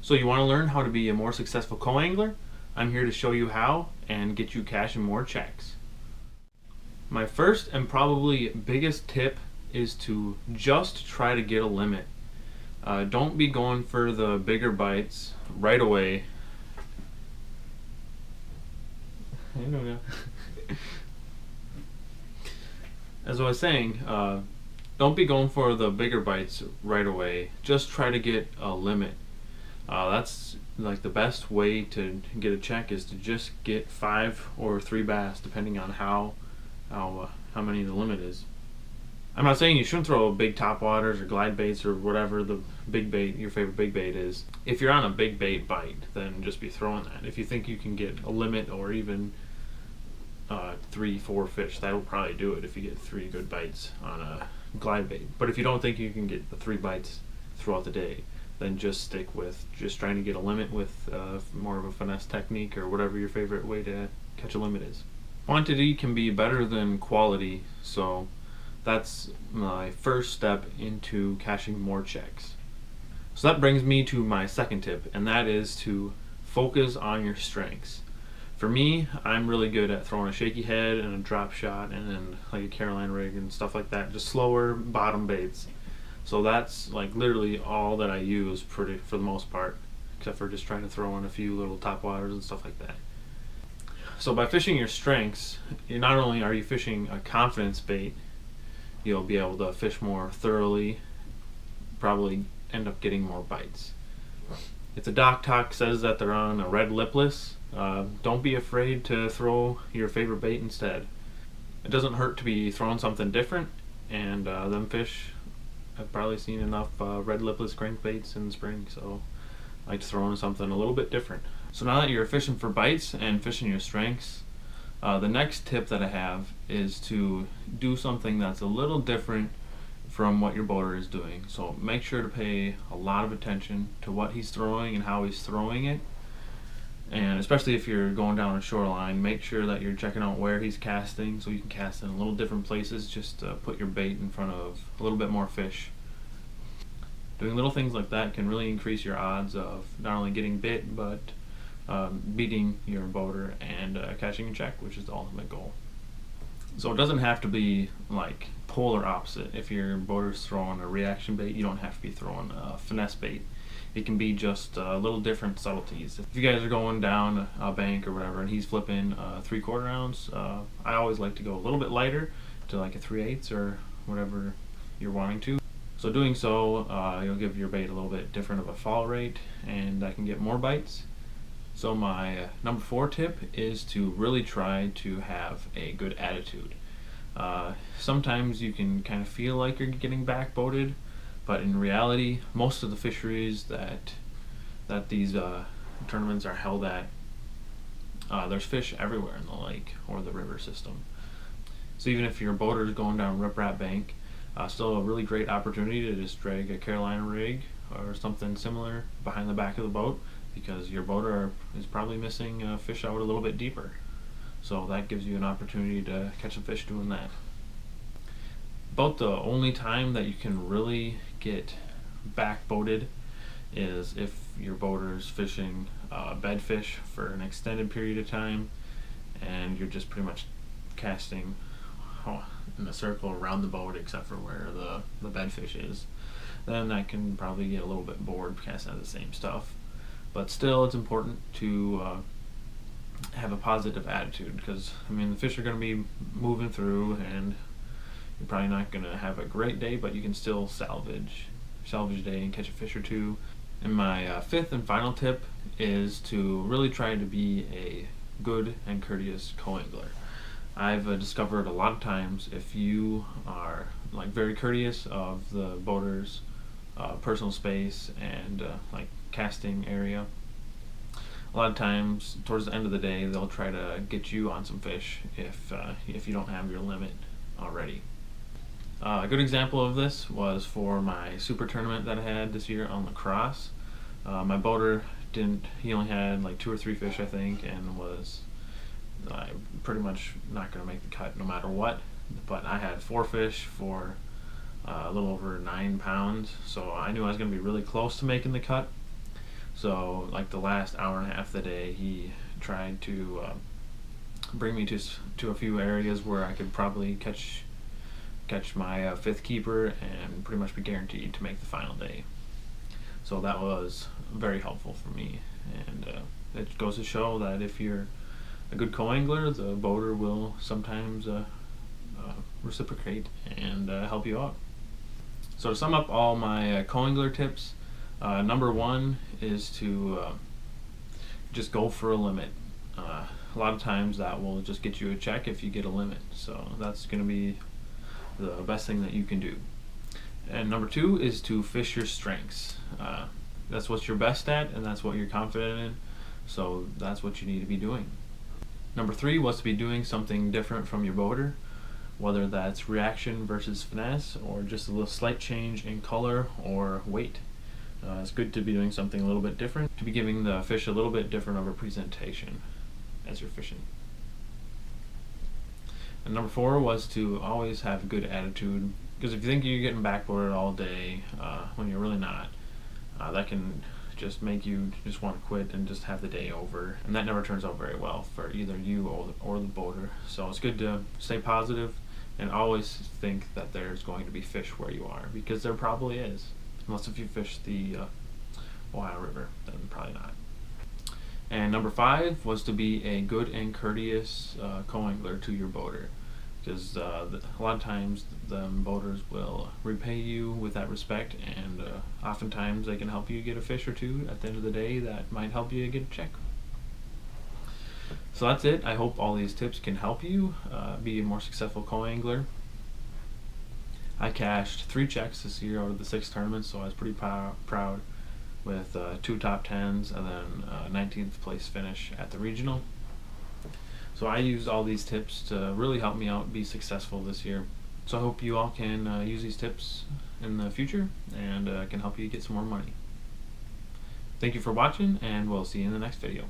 So you want to learn how to be a more successful co-angler? I'm here to show you how and get you cashing more checks. My first and probably biggest tip is to just try to get a limit. Don't be going for the bigger bites right away. As I was saying, don't be going for the bigger bites right away. Just try to get a limit. That's like the best way to get a check is to just get 5 or 3 bass, depending on how many the limit is. I'm not saying you shouldn't throw big topwaters or glide baits or whatever the big bait, your favorite big bait is. If you're on a big bait bite, then just be throwing that. If you think you can get a limit or even 3-4 fish, that'll probably do it if you get 3 good bites on a glide bait. But if you don't think you can get the 3 bites throughout the day, then just stick with just trying to get a limit with more of a finesse technique or whatever your favorite way to catch a limit is. Quantity can be better than quality, so that's my first step into cashing more checks. So that brings me to my second tip, and that is to focus on your strengths. For me, I'm really good at throwing a shaky head and a drop shot and then like a Carolina rig and stuff like that, just slower bottom baits. So that's like literally all that I use for the most part, except for just trying to throw in a few little top waters and stuff like that. So by fishing your strengths, not only are you fishing a confidence bait, you'll be able to fish more thoroughly, probably end up getting more bites. If the dock talk says that they're on a red lipless, don't be afraid to throw your favorite bait instead. It doesn't hurt to be throwing something different, and them fish, I've probably seen enough red lipless crankbaits in the spring, so I like to throw in something a little bit different. So now that you're fishing for bites and fishing your strengths, the next tip that I have is to do something that's a little different from what your boater is doing. So make sure to pay a lot of attention to what he's throwing and how he's throwing it. And especially if you're going down a shoreline, make sure that you're checking out where he's casting so you can cast in a little different places just to put your bait in front of a little bit more fish. Doing little things like that can really increase your odds of not only getting bit, but beating your boater and catching a check, which is the ultimate goal. So it doesn't have to be like polar opposite. If your boater's throwing a reaction bait, you don't have to be throwing a finesse bait. It can be just little different subtleties. If you guys are going down a bank or whatever and he's flipping 3/4 ounce, I always like to go a little bit lighter to like a 3/8 or whatever you're wanting to. So doing so, you'll give your bait a little bit different of a fall rate, and I can get more bites. So my number 4 tip is to really try to have a good attitude. Sometimes you can kind of feel like you're getting backboated, but in reality, most of the fisheries that these tournaments are held at, there's fish everywhere in the lake or the river system. So even if your boater is going down Rip Rap Bank, still a really great opportunity to just drag a Carolina rig or something similar behind the back of the boat, because your boater is probably missing fish out a little bit deeper. So that gives you an opportunity to catch some fish doing that. About the only time that you can really get backboated is if your boater is fishing bedfish for an extended period of time and you're just pretty much casting in a circle around the boat except for where the bedfish is. Then that can probably get a little bit bored casting the same stuff. But still, it's important to have a positive attitude, because I mean the fish are going to be moving through and you're probably not going to have a great day, but you can still salvage a day and catch a fish or two. And my 5th and final tip is to really try to be a good and courteous co-angler. I've discovered a lot of times if you are like very courteous of the boater's personal space and like casting area, a lot of times towards the end of the day they'll try to get you on some fish if you don't have your limit already. A good example of this was for my super tournament that I had this year on La Crosse. My boater he only had like 2 or 3 fish I think, and was pretty much not going to make the cut no matter what. But I had 4 fish for a little over 9 pounds, so I knew I was going to be really close to making the cut. So like the last hour and a half of the day, he tried to bring me to a few areas where I could probably catch my fifth keeper and pretty much be guaranteed to make the final day. So that was very helpful for me, and it goes to show that if you're a good co-angler, the boater will sometimes reciprocate and help you out. So to sum up all my co-angler tips, number one is to just go for a limit. A lot of times that will just get you a check if you get a limit, so that's going to be the best thing that you can do. And number two is to fish your strengths. That's what you're best at, and that's what you're confident in, so that's what you need to be doing. Number three was to be doing something different from your boater, whether that's reaction versus finesse, or just a little slight change in color or weight. It's good to be doing something a little bit different, to be giving the fish a little bit different of a presentation as you're fishing. And number four was to always have a good attitude, because if you think you're getting backboarded all day when you're really not, that can just make you just want to quit and just have the day over, and that never turns out very well for either you or the boater. So it's good to stay positive and always think that there's going to be fish where you are, because there probably is, unless if you fish the Ohio River, then probably not. And number five was to be a good and courteous co-angler to your boater, because a lot of times the boaters will repay you with that respect, and oftentimes they can help you get a fish or two at the end of the day that might help you get a check. So that's it. I hope all these tips can help you be a more successful co-angler. I cashed 3 checks this year out of the 6 tournaments, so I was pretty proud, with 2 top 10s and then 19th place finish at the regional. So I used all these tips to really help me out be successful this year. So I hope you all can use these tips in the future, and can help you get some more money. Thank you for watching, and we'll see you in the next video.